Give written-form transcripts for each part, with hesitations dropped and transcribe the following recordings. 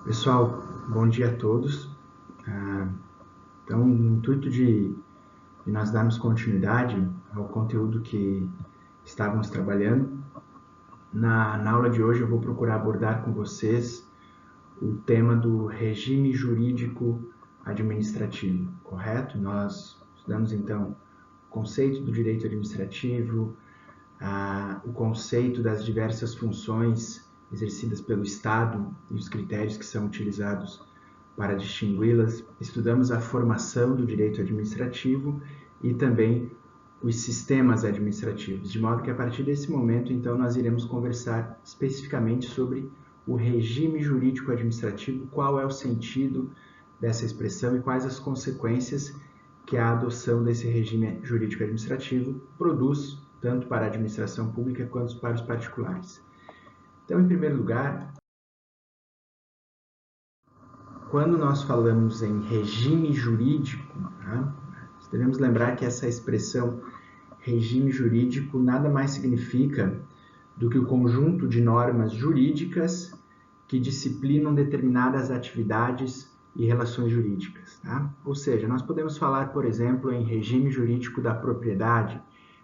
Pessoal, bom dia a todos. Então, no intuito de nós darmos continuidade ao conteúdo que estávamos trabalhando, na aula de hoje eu vou procurar abordar com vocês o tema do regime jurídico administrativo, correto? Nós estudamos então o conceito do direito administrativo, o conceito das diversas funções exercidas pelo Estado e os critérios que são utilizados para distingui-las. Estudamos a formação do direito administrativo e também os sistemas administrativos, de modo que a partir desse momento, então, nós iremos conversar especificamente sobre o regime jurídico administrativo, qual é o sentido dessa expressão e quais as consequências que a adoção desse regime jurídico administrativo produz, tanto para a administração pública quanto para os particulares. Então, em primeiro lugar, quando nós falamos em regime jurídico, nós devemos lembrar que essa expressão regime jurídico nada mais significa do que o conjunto de normas jurídicas que disciplinam determinadas atividades e relações jurídicas. Ou seja, nós podemos falar, por exemplo, em regime jurídico da propriedade,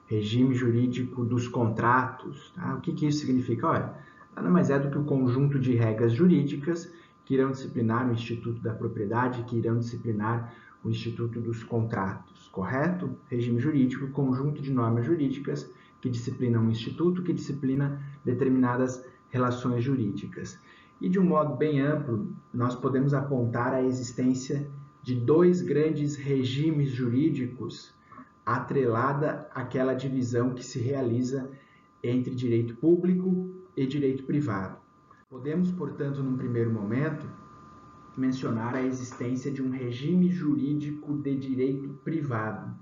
regime jurídico dos contratos. O que isso significa? Olha, nada mais é do que o conjunto de regras jurídicas que irão disciplinar o Instituto da Propriedade, que irão disciplinar o Instituto dos Contratos, correto? Regime jurídico, conjunto de normas jurídicas que disciplinam o Instituto, que disciplina determinadas relações jurídicas. E de um modo bem amplo, nós podemos apontar a existência de dois grandes regimes jurídicos atrelada àquela divisão que se realiza entre direito público e direito privado. Podemos, portanto, num primeiro momento, mencionar a existência de um regime jurídico de direito privado.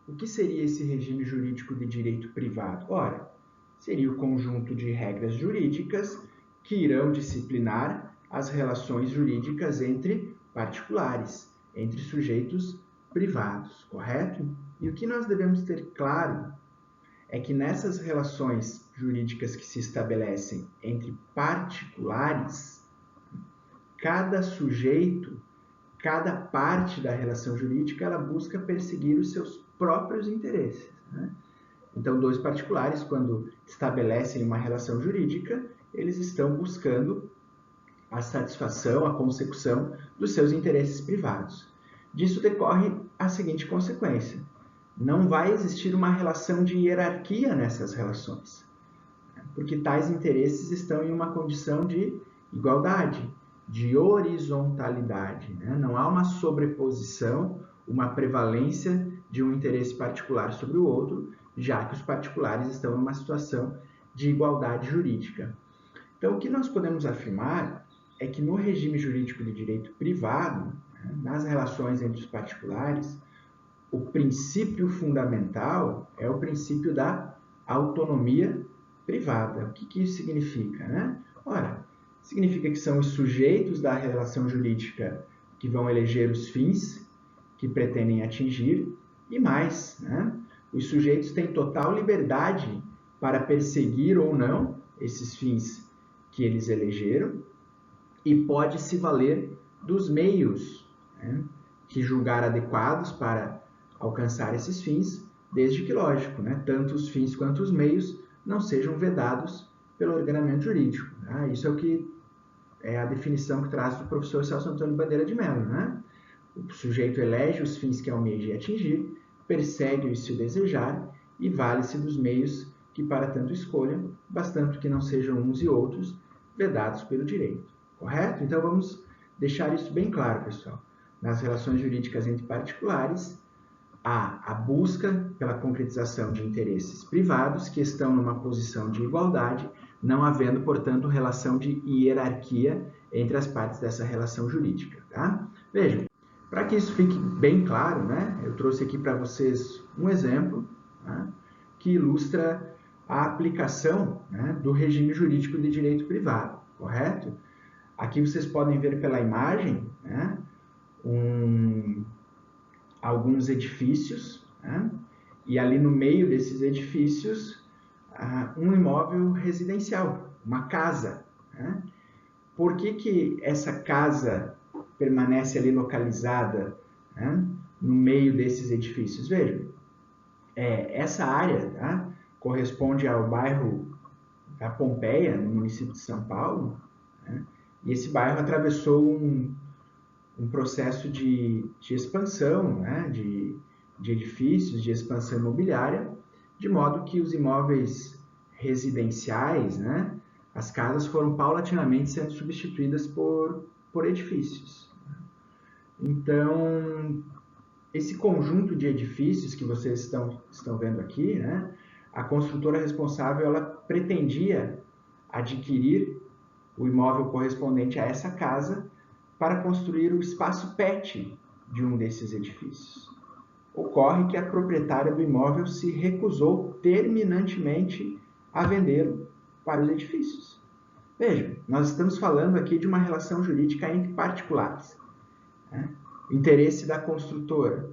O que seria esse regime jurídico de direito privado? Ora, seria o conjunto de regras jurídicas que irão disciplinar as relações jurídicas entre particulares, entre sujeitos privados, correto? E o que nós devemos ter claro é que nessas relações jurídicas que se estabelecem entre particulares, cada sujeito, cada parte da relação jurídica, ela busca perseguir os seus próprios interesses. Então, dois particulares, quando estabelecem uma relação jurídica, eles estão buscando a satisfação, a consecução dos seus interesses privados. Disso decorre a seguinte consequência: não vai existir uma relação de hierarquia nessas relações, porque tais interesses estão em uma condição de igualdade, de horizontalidade. Não há uma sobreposição, uma prevalência de um interesse particular sobre o outro, já que os particulares estão em uma situação de igualdade jurídica. Então, o que nós podemos afirmar é que no regime jurídico de direito privado, nas relações entre os particulares, o princípio fundamental é o princípio da autonomia privada. O que isso significa? Ora, significa que são os sujeitos da relação jurídica que vão eleger os fins que pretendem atingir e mais, os sujeitos têm total liberdade para perseguir ou não esses fins que eles elegeram e pode se valer dos meios que julgar adequados para alcançar esses fins, desde que, lógico, tanto os fins quanto os meios não sejam vedados pelo ordenamento jurídico. Isso é o que é a definição que traz o professor Celso Antônio Bandeira de Mello. O sujeito elege os fins que almeja atingir, persegue-os se desejar e vale-se dos meios que para tanto escolham, bastante que não sejam uns e outros vedados pelo direito. Correto? Então vamos deixar isso bem claro, pessoal. Nas relações jurídicas entre particulares, há a busca pela concretização de interesses privados que estão numa posição de igualdade, não havendo, portanto, relação de hierarquia entre as partes dessa relação jurídica. Vejam, para que isso fique bem claro, eu trouxe aqui para vocês um exemplo que ilustra a aplicação do regime jurídico de direito privado, correto? Aqui vocês podem ver pela imagem alguns edifícios, e ali no meio desses edifícios um imóvel residencial, uma casa. por que essa casa permanece ali localizada, né, no meio desses edifícios? Vejam, essa área, tá, corresponde ao bairro da Pompeia, no município de São Paulo, né, e esse bairro atravessou um processo de expansão, né, de edifícios, de expansão imobiliária, de modo que os imóveis residenciais, né, as casas foram paulatinamente sendo substituídas por edifícios. Então, esse conjunto de edifícios que vocês estão vendo aqui, né, a construtora responsável ela pretendia adquirir o imóvel correspondente a essa casa para construir o espaço PET de um desses edifícios. Ocorre que a proprietária do imóvel se recusou terminantemente a vendê-lo para os edifícios. Vejam, nós estamos falando aqui de uma relação jurídica entre particulares. Né? Interesse da construtora,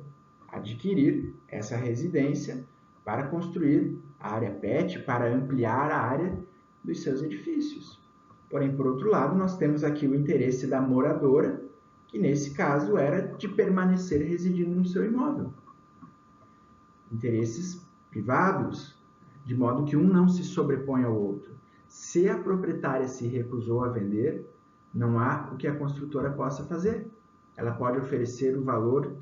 adquirir essa residência para construir a área PET, para ampliar a área dos seus edifícios. Porém, por outro lado, nós temos aqui o interesse da moradora, que nesse caso era de permanecer residindo no seu imóvel. Interesses privados, de modo que um não se sobrepõe ao outro. Se a proprietária se recusou a vender, não há o que a construtora possa fazer. Ela pode oferecer o valor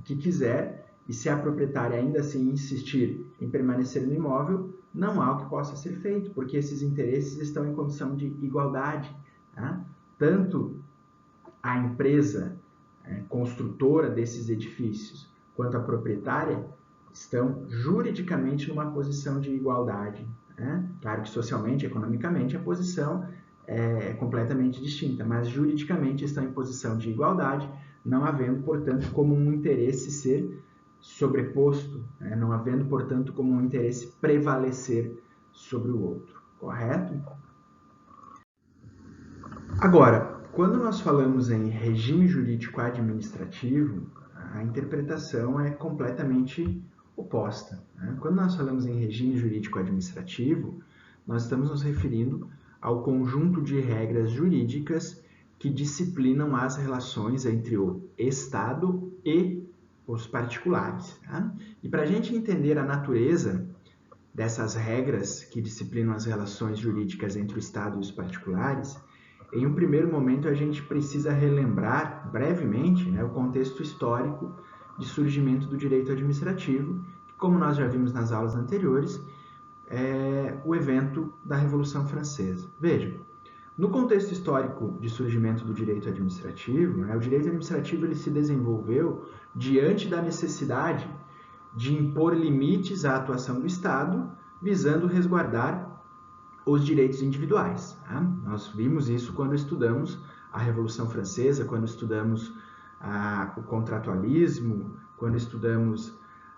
que quiser, e se a proprietária ainda assim insistir em permanecer no imóvel, não há o que possa ser feito, porque esses interesses estão em condição de igualdade. Tá? Tanto a empresa construtora desses edifícios quanto a proprietária estão juridicamente numa posição de igualdade. Né? Claro que socialmente, economicamente, a posição é completamente distinta, mas juridicamente estão em posição de igualdade, não havendo, portanto, como um interesse ser sobreposto, né? Não havendo, portanto, como um interesse prevalecer sobre o outro, correto? Agora, quando nós falamos em regime jurídico administrativo, a interpretação é completamente oposta. Né? Quando nós falamos em regime jurídico administrativo, nós estamos nos referindo ao conjunto de regras jurídicas que disciplinam as relações entre o Estado e os particulares. Tá? E para a gente entender a natureza dessas regras que disciplinam as relações jurídicas entre o Estado e os particulares, em um primeiro momento a gente precisa relembrar brevemente, né, o contexto histórico de surgimento do direito administrativo, que, como nós já vimos nas aulas anteriores, é o evento da Revolução Francesa. Vejam, no contexto histórico de surgimento do direito administrativo, né, o direito administrativo ele se desenvolveu diante da necessidade de impor limites à atuação do Estado, visando resguardar os direitos individuais. Tá? Nós vimos isso quando estudamos a Revolução Francesa, quando estudamos o contratualismo, quando estudamos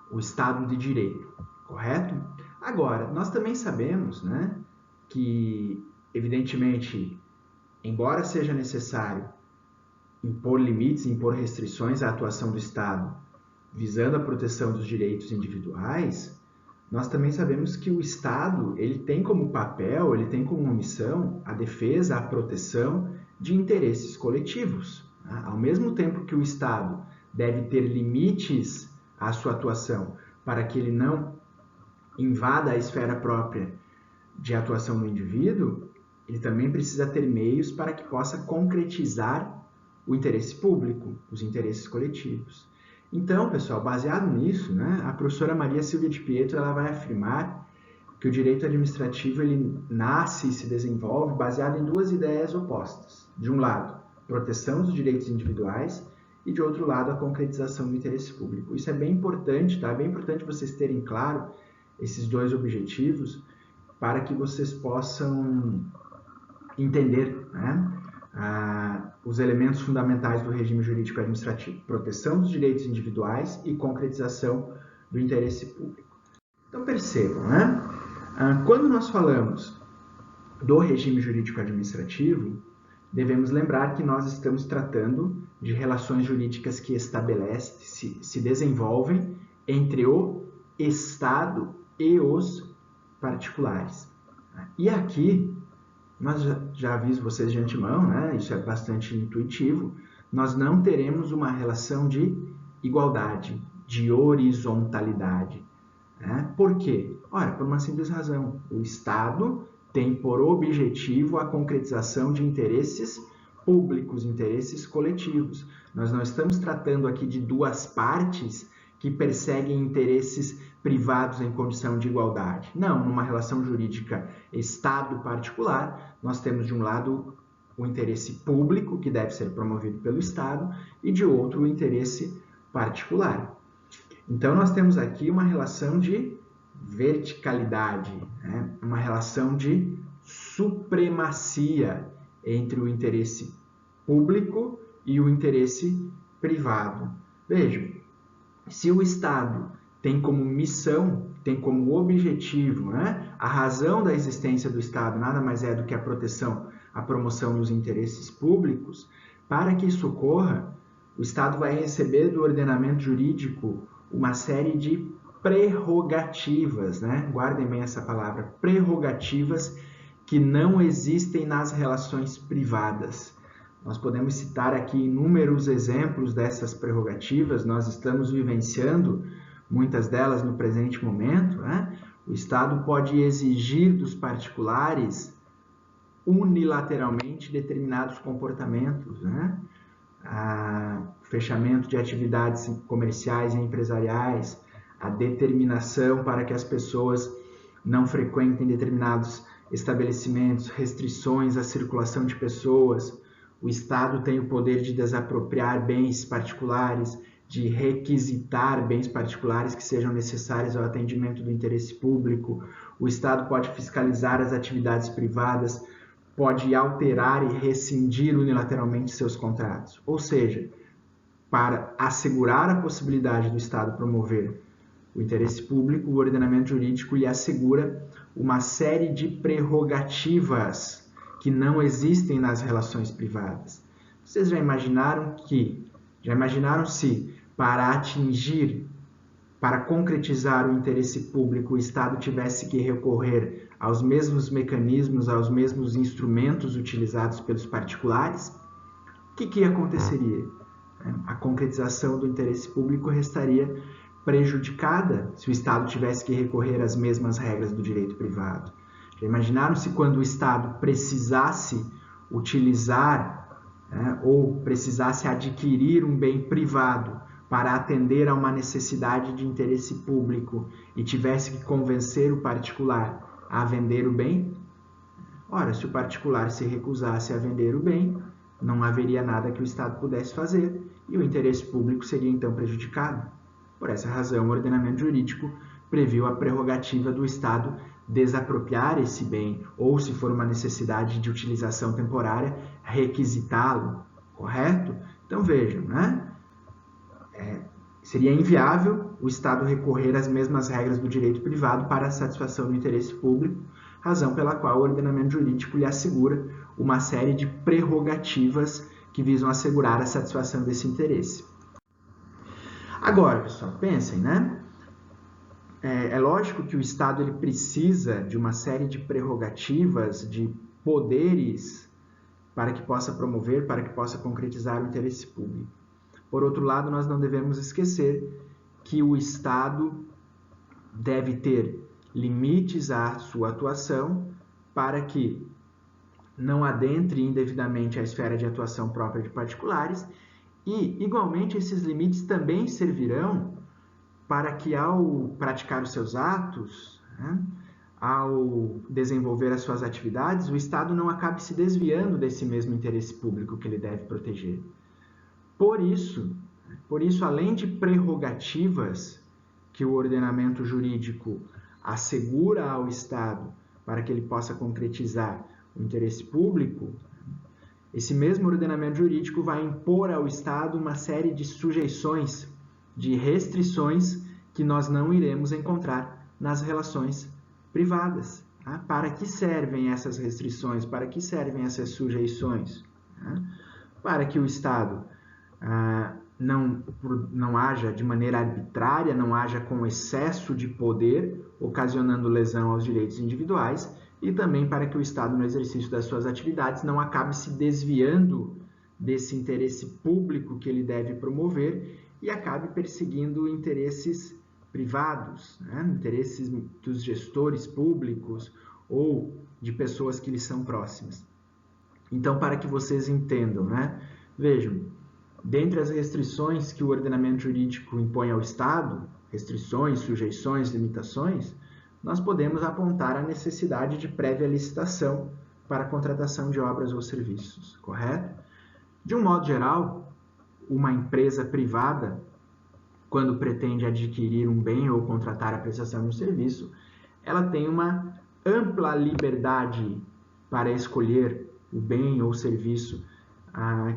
o Estado de Direito, correto? Agora, nós também sabemos, né, que, evidentemente, embora seja necessário impor limites, impor restrições à atuação do Estado, visando a proteção dos direitos individuais, nós também sabemos que o Estado ele tem como papel, ele tem como missão a defesa, a proteção de interesses coletivos. Tá? Ao mesmo tempo que o Estado deve ter limites à sua atuação para que ele não invada a esfera própria de atuação do indivíduo, ele também precisa ter meios para que possa concretizar o interesse público, os interesses coletivos. Então, pessoal, baseado nisso, né, a professora Maria Silvia de Pietro ela vai afirmar que o direito administrativo ele nasce e se desenvolve baseado em duas ideias opostas. De um lado, proteção dos direitos individuais e, de outro lado, a concretização do interesse público. Isso é bem importante, tá? É bem importante vocês terem claro esses dois objetivos para que vocês possam entender, né, os elementos fundamentais do regime jurídico administrativo, proteção dos direitos individuais e concretização do interesse público. Então percebam, né? Quando nós falamos do regime jurídico administrativo, devemos lembrar que nós estamos tratando de relações jurídicas que estabelecem, se desenvolvem entre o Estado e os particulares. E aqui nós já aviso vocês de antemão, né? Isso é bastante intuitivo, nós não teremos uma relação de igualdade, de horizontalidade. Né? Por quê? Ora, por uma simples razão. O Estado tem por objetivo a concretização de interesses públicos, interesses coletivos. Nós não estamos tratando aqui de duas partes que perseguem interesses privados em condição de igualdade. Não, numa relação jurídica Estado-particular, nós temos de um lado o interesse público, que deve ser promovido pelo Estado, e de outro o interesse particular. Então, nós temos aqui uma relação de verticalidade, né? Uma relação de supremacia entre o interesse público e o interesse privado. Vejam, se o Estado tem como missão, tem como objetivo, né? A razão da existência do Estado nada mais é do que a proteção, a promoção dos interesses públicos. Para que isso ocorra, o Estado vai receber do ordenamento jurídico uma série de prerrogativas, né? Guardem bem essa palavra, prerrogativas que não existem nas relações privadas. Nós podemos citar aqui inúmeros exemplos dessas prerrogativas, nós estamos vivenciando muitas delas no presente momento, né? O Estado pode exigir dos particulares unilateralmente determinados comportamentos, né? Fechamento de atividades comerciais e empresariais, a determinação para que as pessoas não frequentem determinados estabelecimentos, restrições à circulação de pessoas. O Estado tem o poder de desapropriar bens particulares, de requisitar bens particulares que sejam necessários ao atendimento do interesse público. O Estado pode fiscalizar as atividades privadas, pode alterar e rescindir unilateralmente seus contratos. Ou seja, para assegurar a possibilidade do Estado promover o interesse público, o ordenamento jurídico lhe assegura uma série de prerrogativas que não existem nas relações privadas. Vocês já imaginaram se para atingir, para concretizar o interesse público, o Estado tivesse que recorrer aos mesmos mecanismos, aos mesmos instrumentos utilizados pelos particulares? O que aconteceria? A concretização do interesse público restaria prejudicada se o Estado tivesse que recorrer às mesmas regras do direito privado. Já imaginaram se quando o Estado precisasse utilizar, né, ou precisasse adquirir um bem privado para atender a uma necessidade de interesse público e tivesse que convencer o particular a vender o bem? Ora, se o particular se recusasse a vender o bem, não haveria nada que o Estado pudesse fazer e o interesse público seria então prejudicado. Por essa razão, o ordenamento jurídico previu a prerrogativa do Estado desapropriar esse bem ou, se for uma necessidade de utilização temporária, requisitá-lo, correto? Então vejam, né? Seria inviável o Estado recorrer às mesmas regras do direito privado para a satisfação do interesse público, razão pela qual o ordenamento jurídico lhe assegura uma série de prerrogativas que visam assegurar a satisfação desse interesse. Agora, pessoal, pensem, né? É lógico que o Estado ele precisa de uma série de prerrogativas, de poderes para que possa promover, para que possa concretizar o interesse público. Por outro lado, nós não devemos esquecer que o Estado deve ter limites à sua atuação para que não adentre indevidamente a esfera de atuação própria de particulares e, igualmente, esses limites também servirão para que, ao praticar os seus atos, né, ao desenvolver as suas atividades, o Estado não acabe se desviando desse mesmo interesse público que ele deve proteger. Por isso, além de prerrogativas que o ordenamento jurídico assegura ao Estado para que ele possa concretizar o interesse público, esse mesmo ordenamento jurídico vai impor ao Estado uma série de sujeições, de restrições que nós não iremos encontrar nas relações privadas. Tá? Para que servem essas restrições? Para que servem essas sujeições? Tá? Para que o Estado não haja de maneira arbitrária, não haja com excesso de poder, ocasionando lesão aos direitos individuais, e também para que o Estado, no exercício das suas atividades, não acabe se desviando desse interesse público que ele deve promover e acabe perseguindo interesses privados, né? Interesses dos gestores públicos ou de pessoas que lhes são próximas. Então, para que vocês entendam, né? Vejam, dentre as restrições que o ordenamento jurídico impõe ao Estado, restrições, sujeições, limitações, nós podemos apontar a necessidade de prévia licitação para a contratação de obras ou serviços, correto? De um modo geral, uma empresa privada, quando pretende adquirir um bem ou contratar a prestação de um serviço, ela tem uma ampla liberdade para escolher o bem ou serviço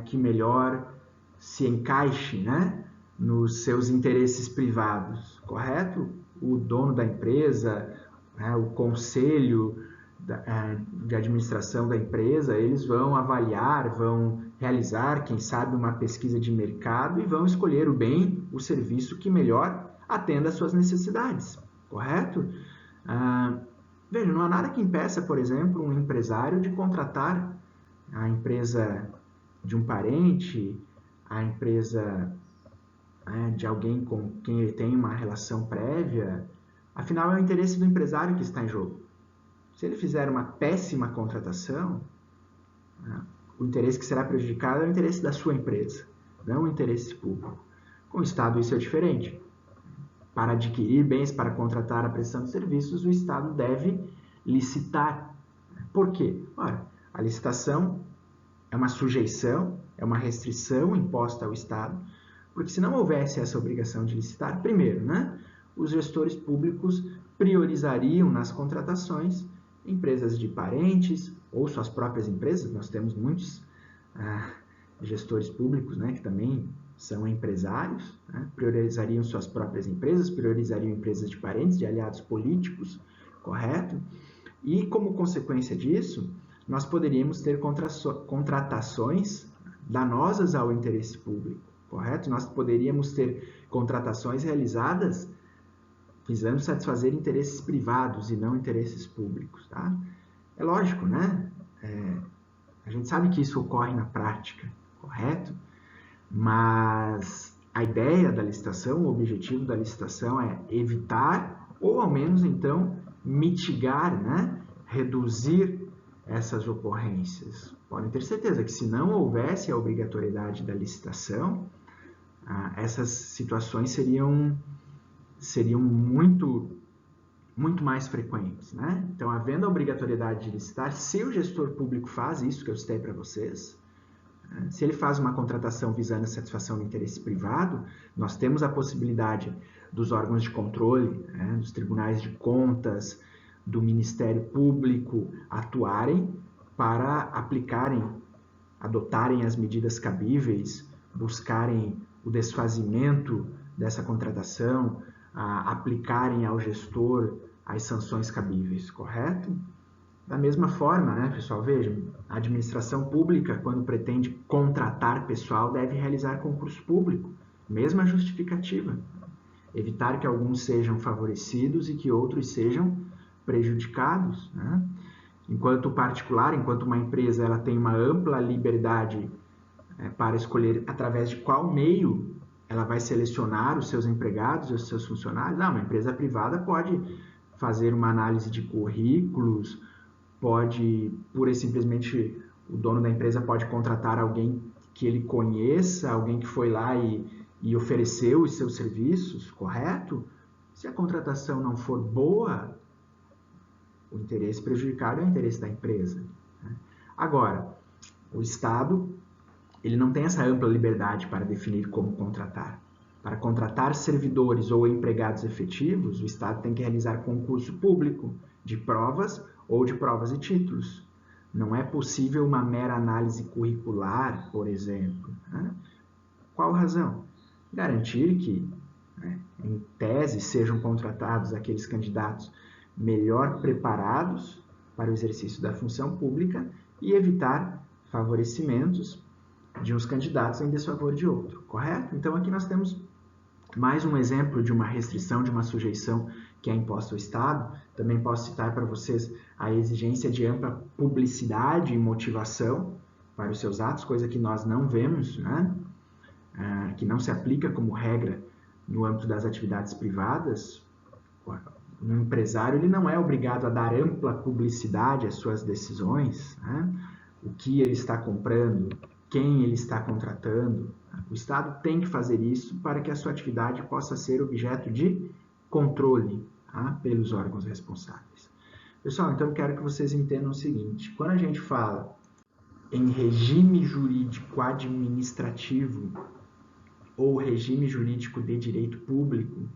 que melhor se encaixe, né, nos seus interesses privados, correto? O dono da empresa, né, o conselho de administração da empresa, eles vão avaliar, vão realizar, quem sabe, uma pesquisa de mercado e vão escolher o bem, o serviço que melhor atenda às suas necessidades, correto? Veja, não há nada que impeça, por exemplo, um empresário de contratar a empresa de um parente, a empresa de alguém com quem ele tem uma relação prévia. Afinal, é o interesse do empresário que está em jogo. Se ele fizer uma péssima contratação, o interesse que será prejudicado é o interesse da sua empresa, não o interesse público. Com o Estado isso é diferente. Para adquirir bens, para contratar a prestação de serviços, o Estado deve licitar. Por quê? Ora, a licitação é uma sujeição, é uma restrição imposta ao Estado, porque se não houvesse essa obrigação de licitar, primeiro, né, os gestores públicos priorizariam nas contratações empresas de parentes ou suas próprias empresas. Nós temos muitos gestores públicos, né, que também são empresários, né, priorizariam suas próprias empresas, priorizariam empresas de parentes, de aliados políticos, correto? E como consequência disso, nós poderíamos ter contratações danosas ao interesse público, correto? Nós poderíamos ter contratações realizadas visando satisfazer interesses privados e não interesses públicos, tá? É lógico, né? A gente sabe que isso ocorre na prática, correto? Mas a ideia da licitação, o objetivo da licitação é evitar, ou ao menos então mitigar, né? Reduzir essas ocorrências. Podem ter certeza que se não houvesse a obrigatoriedade da licitação, essas situações seriam muito mais frequentes, né? Então, havendo a obrigatoriedade de licitar, se o gestor público faz isso que eu citei para vocês, se ele faz uma contratação visando a satisfação do interesse privado, nós temos a possibilidade dos órgãos de controle, né, dos tribunais de contas, do Ministério Público atuarem para aplicarem, adotarem as medidas cabíveis, buscarem o desfazimento dessa contratação, aplicarem ao gestor as sanções cabíveis, correto? Da mesma forma, né, pessoal, vejam, a administração pública, quando pretende contratar pessoal, deve realizar concurso público, mesma justificativa, evitar que alguns sejam favorecidos e que outros sejam prejudicados, né? Enquanto particular, enquanto uma empresa ela tem uma ampla liberdade para escolher através de qual meio ela vai selecionar os seus empregados, os seus funcionários. Uma empresa privada pode fazer uma análise de currículos, pode, pura e simplesmente, o dono da empresa pode contratar alguém que ele conheça, alguém que foi lá e ofereceu os seus serviços, correto? Se a contratação não for boa, o interesse prejudicado é o interesse da empresa. Agora, o Estado ele não tem essa ampla liberdade para definir como contratar. Para contratar servidores ou empregados efetivos, o Estado tem que realizar concurso público de provas ou de provas e títulos. Não é possível uma mera análise curricular, por exemplo. Qual razão? Garantir que, em tese, sejam contratados aqueles candidatos melhor preparados para o exercício da função pública e evitar favorecimentos de uns candidatos em desfavor de outro, correto? Então, aqui nós temos mais um exemplo de uma restrição, de uma sujeição que é imposta ao Estado. Também posso citar para vocês a exigência de ampla publicidade e motivação para os seus atos, coisa que nós não vemos, né? Que não se aplica como regra no âmbito das atividades privadas. Um empresário ele não é obrigado a dar ampla publicidade às suas decisões, né? O que ele está comprando, quem ele está contratando. O Estado tem que fazer isso para que a sua atividade possa ser objeto de controle, tá? Pelos órgãos responsáveis. Pessoal, então eu quero que vocês entendam o seguinte: quando a gente fala em regime jurídico administrativo ou regime jurídico de direito público,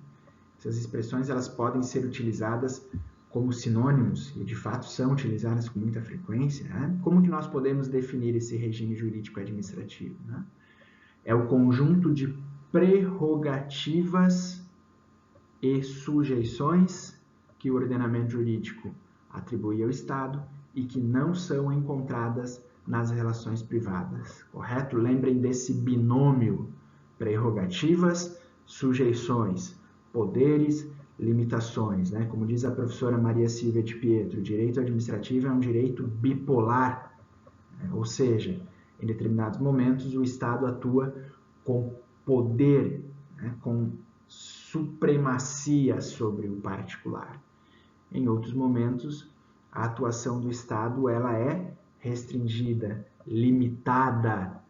essas expressões elas podem ser utilizadas como sinônimos, e de fato são utilizadas com muita frequência, né? Como que nós podemos definir esse regime jurídico administrativo, né? É o conjunto de prerrogativas e sujeições que o ordenamento jurídico atribui ao Estado e que não são encontradas nas relações privadas, correto? Lembrem desse binômio: prerrogativas, sujeições, poderes, limitações, né? Como diz a professora Maria Silvia de Pietro, o direito administrativo é um direito bipolar, né? Ou seja, em determinados momentos o Estado atua com poder, né? Com supremacia sobre o particular. Em outros momentos, a atuação do Estado ela é restringida, limitada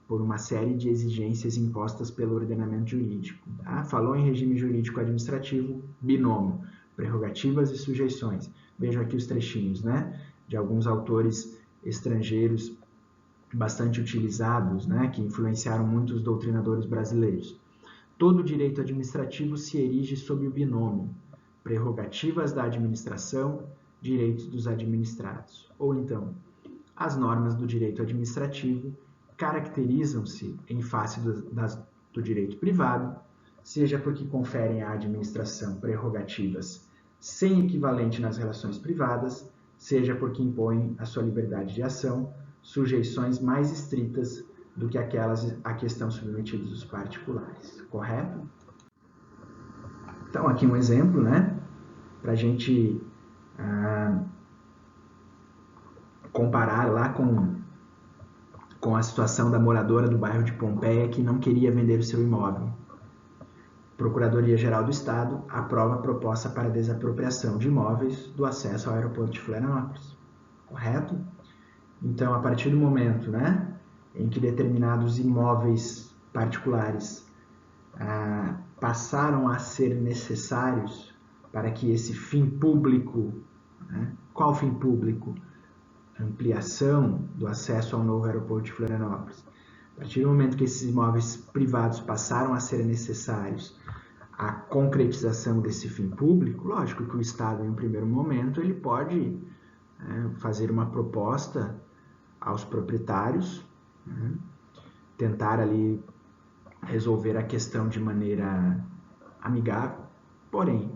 por uma série de exigências impostas pelo ordenamento jurídico. Tá? Falou em regime jurídico administrativo, binômio, prerrogativas e sujeições. Vejam aqui os trechinhos, né, de alguns autores estrangeiros bastante utilizados, né, que influenciaram muitos doutrinadores brasileiros. Todo direito administrativo se erige sob o binômio: prerrogativas da administração, direitos dos administrados. Ou então, as normas do direito administrativo caracterizam-se em face do direito privado, seja porque conferem à administração prerrogativas sem equivalente nas relações privadas, seja porque impõem à sua liberdade de ação sujeições mais estritas do que aquelas a que estão submetidos os particulares, correto? Então, aqui um exemplo, né, para a gente comparar lá com a situação da moradora do bairro de Pompeia que não queria vender o seu imóvel. Procuradoria-Geral do Estado aprova a proposta para desapropriação de imóveis do acesso ao aeroporto de Florianópolis, correto? Então, a partir do momento, né, em que determinados imóveis particulares passaram a ser necessários para que esse fim público, né, qual fim público? Ampliação do acesso ao novo aeroporto de Florianópolis. A partir do momento que esses imóveis privados passaram a ser necessários à concretização desse fim público, lógico que o Estado, em um primeiro momento, ele pode fazer uma proposta aos proprietários, né, tentar ali resolver a questão de maneira amigável. Porém,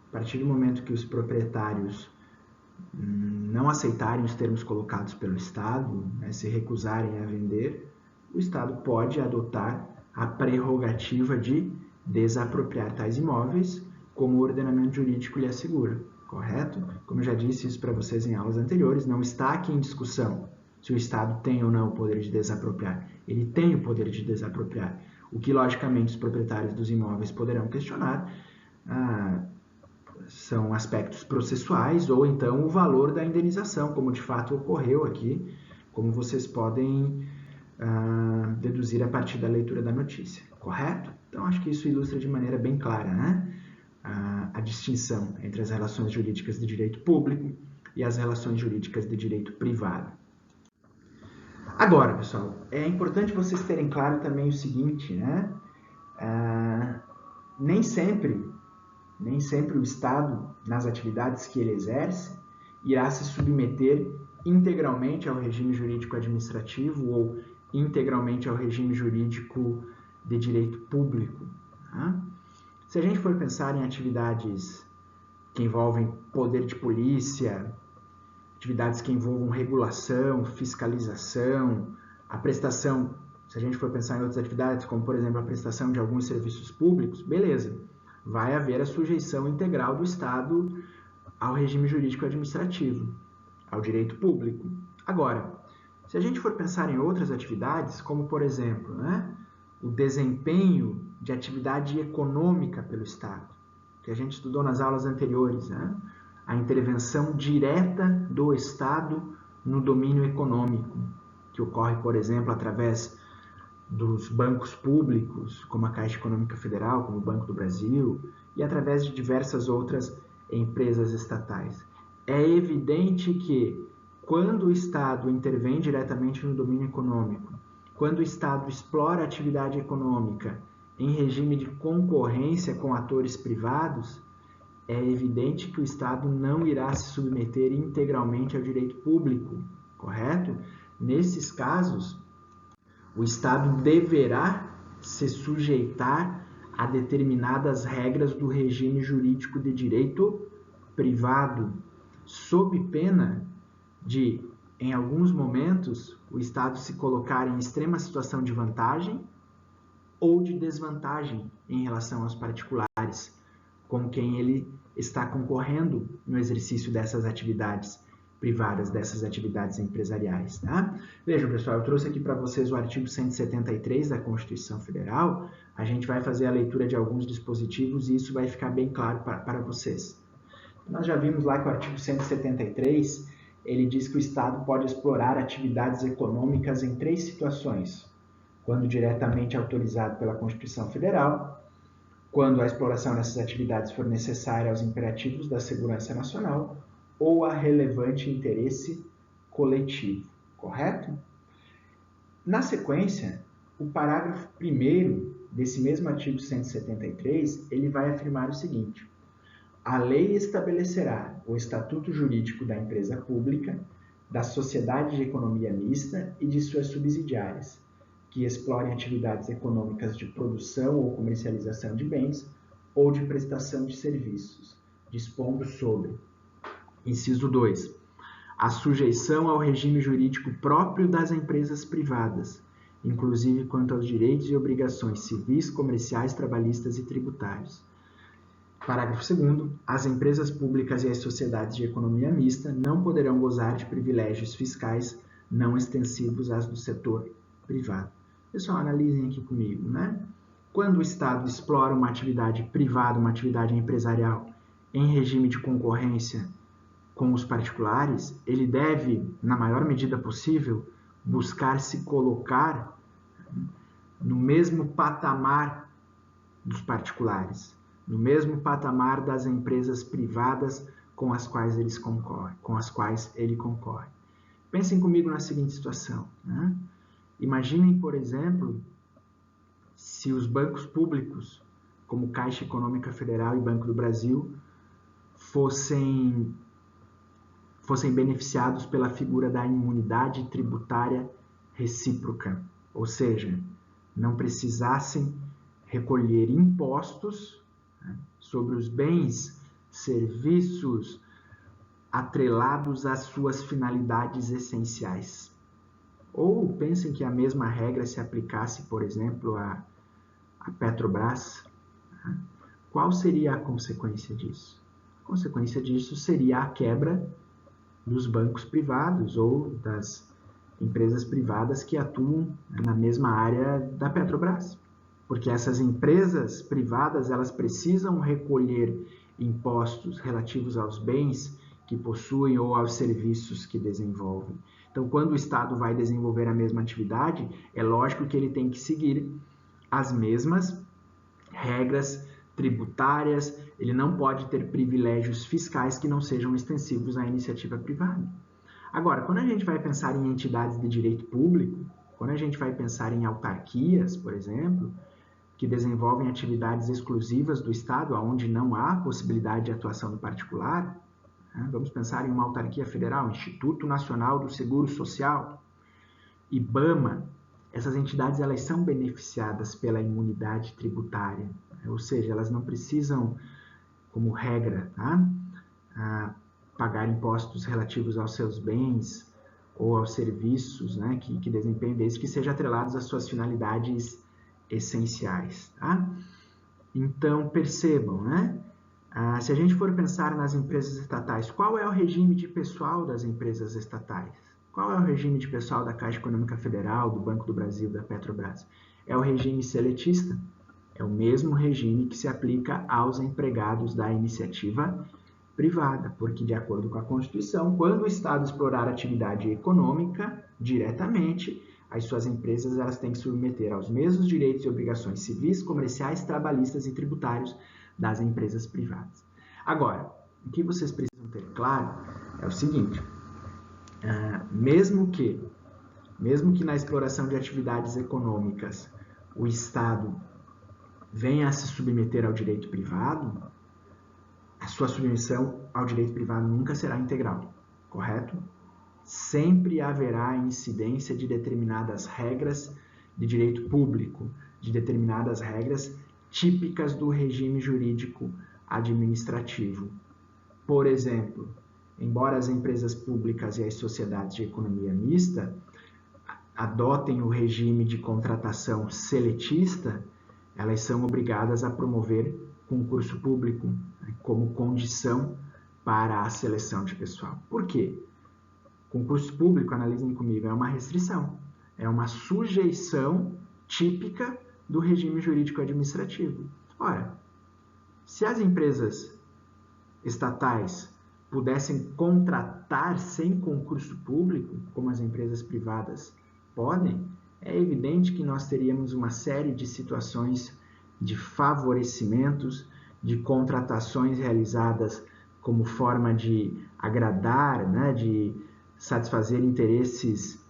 a partir do momento que os proprietários não aceitarem os termos colocados pelo Estado, né, se recusarem a vender, o Estado pode adotar a prerrogativa de desapropriar tais imóveis, como o ordenamento jurídico lhe assegura, correto? Como eu já disse isso para vocês em aulas anteriores, não está aqui em discussão se o Estado tem ou não o poder de desapropriar. Ele tem o poder de desapropriar. O que, logicamente, os proprietários dos imóveis poderão questionar são aspectos processuais ou então o valor da indenização, como de fato ocorreu aqui, como vocês podem deduzir a partir da leitura da notícia, correto? Então, acho que isso ilustra de maneira bem clara, né, a distinção entre as relações jurídicas de direito público e as relações jurídicas de direito privado. Agora, pessoal, é importante vocês terem claro também o seguinte, né, nem sempre o Estado, nas atividades que ele exerce, irá se submeter integralmente ao regime jurídico administrativo ou integralmente ao regime jurídico de direito público. Tá? Se a gente for pensar em atividades que envolvem poder de polícia, atividades que envolvam regulação, fiscalização, a prestação, se a gente for pensar em outras atividades, como por exemplo a prestação de alguns serviços públicos, beleza. vai haver a sujeição integral do Estado ao regime jurídico administrativo, ao direito público. Agora, se a gente for pensar em outras atividades, como por exemplo, o desempenho de atividade econômica pelo Estado, que a gente estudou nas aulas anteriores, a intervenção direta do Estado no domínio econômico, que ocorre, por exemplo, através dos bancos públicos, como a Caixa Econômica Federal, como o Banco do Brasil, e através de diversas outras empresas estatais. É evidente que, quando o Estado intervém diretamente no domínio econômico, quando o Estado explora a atividade econômica em regime de concorrência com atores privados, é evidente que o Estado não irá se submeter integralmente ao direito público, correto? Nesses casos, o Estado deverá se sujeitar a determinadas regras do regime jurídico de direito privado, sob pena de, em alguns momentos, o Estado se colocar em extrema situação de vantagem ou de desvantagem em relação aos particulares, com quem ele está concorrendo no exercício dessas atividades privadas, dessas atividades empresariais. Tá? Vejam, pessoal, eu trouxe aqui para vocês o artigo 173 da Constituição Federal. A gente vai fazer a leitura de alguns dispositivos e isso vai ficar bem claro para vocês. Nós já vimos lá que o artigo 173, ele diz que o Estado pode explorar atividades econômicas em 3 situações: quando diretamente autorizado pela Constituição Federal, quando a exploração dessas atividades for necessária aos imperativos da segurança nacional ou a relevante interesse coletivo, correto? Na sequência, o parágrafo 1º desse mesmo artigo 173, ele vai afirmar o seguinte: a lei estabelecerá o estatuto jurídico da empresa pública, da sociedade de economia mista e de suas subsidiárias, que explorem atividades econômicas de produção ou comercialização de bens ou de prestação de serviços, dispondo sobre: inciso 2, a sujeição ao regime jurídico próprio das empresas privadas, inclusive quanto aos direitos e obrigações civis, comerciais, trabalhistas e tributários. Parágrafo 2º, as empresas públicas e as sociedades de economia mista não poderão gozar de privilégios fiscais não extensivos às do setor privado. Pessoal, analisem aqui comigo, Quando o Estado explora uma atividade privada, uma atividade empresarial, em regime de concorrência com os particulares, ele deve, na maior medida possível, buscar se colocar no mesmo patamar dos particulares, no mesmo patamar das empresas privadas com as quais ele concorre. Pensem comigo na seguinte situação, Imaginem, por exemplo, se os bancos públicos, como Caixa Econômica Federal e Banco do Brasil, fossem beneficiados pela figura da imunidade tributária recíproca, ou seja, não precisassem recolher impostos sobre os bens, serviços atrelados às suas finalidades essenciais. Ou pensem que a mesma regra se aplicasse, por exemplo, à Petrobras. Qual seria a consequência disso? A consequência disso seria a quebra dos bancos privados ou das empresas privadas que atuam na mesma área da Petrobras. Porque essas empresas privadas, elas precisam recolher impostos relativos aos bens que possuem ou aos serviços que desenvolvem. Então, quando o Estado vai desenvolver a mesma atividade, é lógico que ele tem que seguir as mesmas regras tributárias, ele não pode ter privilégios fiscais que não sejam extensivos à iniciativa privada. Agora, quando a gente vai pensar em entidades de direito público, quando a gente vai pensar em autarquias, por exemplo, que desenvolvem atividades exclusivas do Estado, onde não há possibilidade de atuação do particular, vamos pensar em uma autarquia federal, Instituto Nacional do Seguro Social, IBAMA. Essas entidades, elas são beneficiadas pela imunidade tributária, ou seja, elas não precisam, como regra, pagar impostos relativos aos seus bens ou aos serviços que desempenham, desde que sejam atrelados às suas finalidades essenciais. Então, percebam, né? Se a gente for pensar nas empresas estatais, qual é o regime de pessoal das empresas estatais? Qual é o regime de pessoal da Caixa Econômica Federal, do Banco do Brasil, da Petrobras? É o regime seletista. É o mesmo regime que se aplica aos empregados da iniciativa privada, porque, de acordo com a Constituição, quando o Estado explorar a atividade econômica diretamente, as suas empresas elas têm que submeter aos mesmos direitos e obrigações civis, comerciais, trabalhistas e tributários das empresas privadas. Agora, o que vocês precisam ter claro é o seguinte, mesmo que na exploração de atividades econômicas o Estado venha a se submeter ao direito privado, a sua submissão ao direito privado nunca será integral, correto? Sempre haverá incidência de determinadas regras de direito público, de determinadas regras típicas do regime jurídico administrativo. Por exemplo, embora as empresas públicas e as sociedades de economia mista adotem o regime de contratação seletista, elas são obrigadas a promover concurso público como condição para a seleção de pessoal. Por quê? Concurso público, analisem comigo, é uma restrição, é uma sujeição típica do regime jurídico administrativo. Ora, se as empresas estatais pudessem contratar sem concurso público, como as empresas privadas podem, é evidente que nós teríamos uma série de situações de favorecimentos, de contratações realizadas como forma de agradar, né, de satisfazer interesses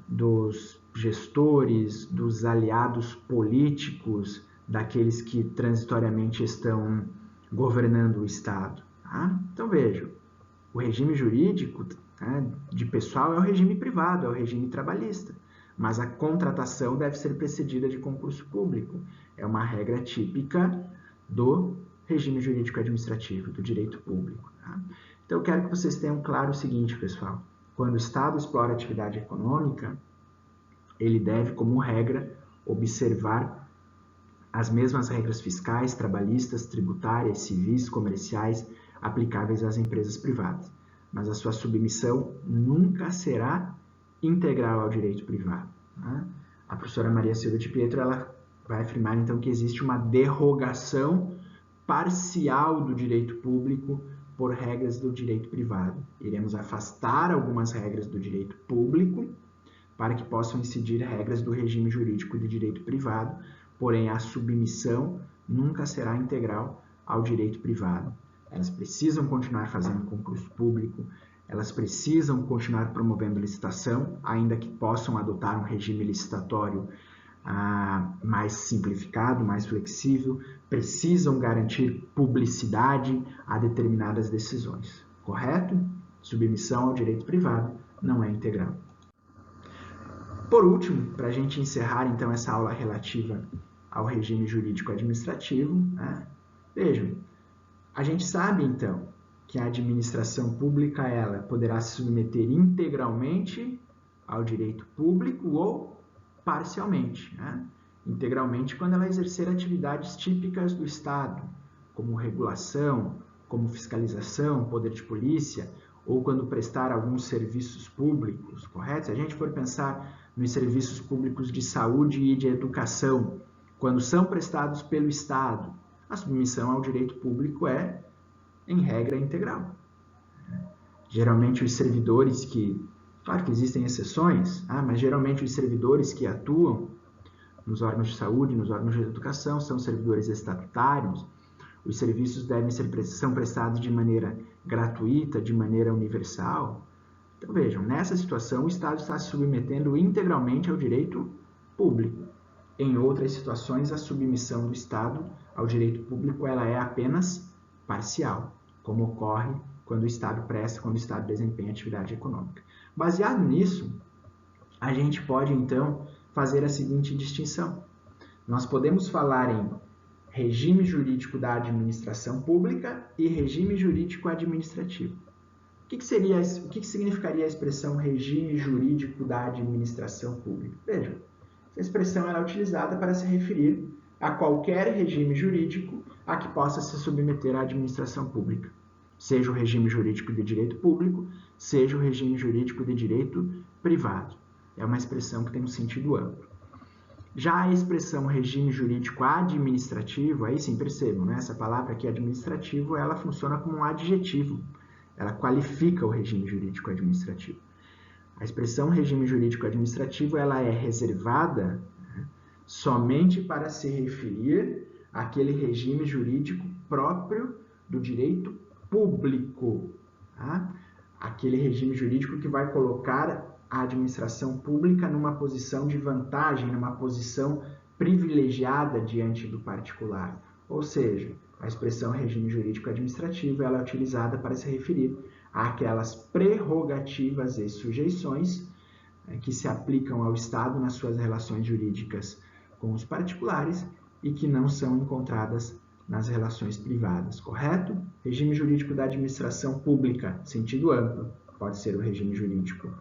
dos gestores, dos aliados políticos, daqueles que transitoriamente estão governando o Estado. Tá? Então vejam, o regime jurídico de pessoal é o regime privado, é o regime trabalhista, mas a contratação deve ser precedida de concurso público. É uma regra típica do regime jurídico administrativo, do direito público. Tá? Então eu quero que vocês tenham claro o seguinte, pessoal, quando o Estado explora a atividade econômica, ele deve, como regra, observar as mesmas regras fiscais, trabalhistas, tributárias, civis, comerciais, aplicáveis às empresas privadas. Mas a sua submissão nunca será integral ao direito privado. Tá? A professora Maria Silvia de Pietro ela vai afirmar, então, que existe uma derrogação parcial do direito público por regras do direito privado. Iremos afastar algumas regras do direito público para que possam incidir regras do regime jurídico do direito privado, porém a submissão nunca será integral ao direito privado. Elas precisam continuar fazendo concurso público, elas precisam continuar promovendo licitação, ainda que possam adotar um regime licitatório mais simplificado, mais flexível, precisam garantir publicidade a determinadas decisões, correto? Submissão ao direito privado não é integral. Por último, para a gente encerrar então essa aula relativa ao regime jurídico administrativo, né? Vejam, a gente sabe então que a administração pública ela poderá se submeter integralmente ao direito público ou parcialmente, né? Integralmente quando ela exercer atividades típicas do Estado, como regulação, como fiscalização, poder de polícia, ou quando prestar alguns serviços públicos, correto? Se a gente for pensar nos serviços públicos de saúde e de educação, quando são prestados pelo Estado, a submissão ao direito público é, em regra, integral. Geralmente os servidores que, claro que existem exceções, mas geralmente os servidores que atuam nos órgãos de saúde, nos órgãos de educação, são servidores estatutários, os serviços são prestados de maneira gratuita, de maneira universal. Então vejam, nessa situação o Estado está se submetendo integralmente ao direito público. Em outras situações, a submissão do Estado ao direito público ela é apenas parcial, como ocorre quando o Estado presta, quando o Estado desempenha atividade econômica. Baseado nisso, a gente pode então fazer a seguinte distinção. Nós podemos falar em regime jurídico da administração pública e regime jurídico administrativo. O que significaria a expressão regime jurídico da administração pública? Vejam, essa expressão é utilizada para se referir a qualquer regime jurídico a que possa se submeter à administração pública, seja o regime jurídico de direito público, seja o regime jurídico de direito privado. É uma expressão que tem um sentido amplo. Já a expressão regime jurídico administrativo, aí sim, percebam, né? Essa palavra aqui, administrativo, ela funciona como um adjetivo. Ela qualifica o regime jurídico administrativo. A expressão regime jurídico administrativo, ela é reservada, né, somente para se referir àquele regime jurídico próprio do direito público. Tá? Aquele regime jurídico que vai colocar a administração pública numa posição de vantagem, numa posição privilegiada diante do particular. Ou seja, a expressão regime jurídico administrativo ela é utilizada para se referir àquelas prerrogativas e sujeições que se aplicam ao Estado nas suas relações jurídicas com os particulares e que não são encontradas nas relações privadas, correto? Regime jurídico da administração pública, sentido amplo, pode ser o regime jurídico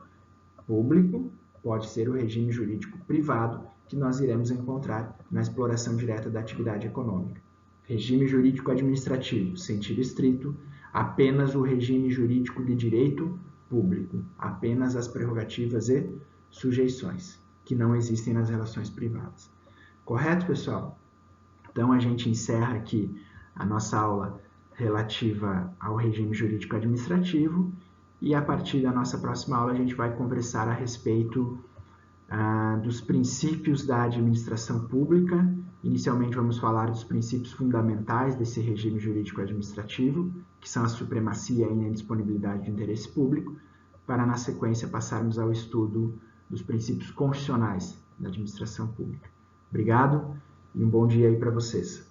público, pode ser o regime jurídico privado, que nós iremos encontrar na exploração direta da atividade econômica. Regime jurídico administrativo, sentido estrito, apenas o regime jurídico de direito público, apenas as prerrogativas e sujeições, que não existem nas relações privadas. Correto, pessoal? Então, a gente encerra aqui a nossa aula relativa ao regime jurídico administrativo e a partir da nossa próxima aula a gente vai conversar a respeito dos princípios da administração pública. Inicialmente vamos falar dos princípios fundamentais desse regime jurídico administrativo, que são a supremacia e a indisponibilidade do interesse público, para na sequência passarmos ao estudo dos princípios constitucionais da administração pública. Obrigado e um bom dia aí para vocês.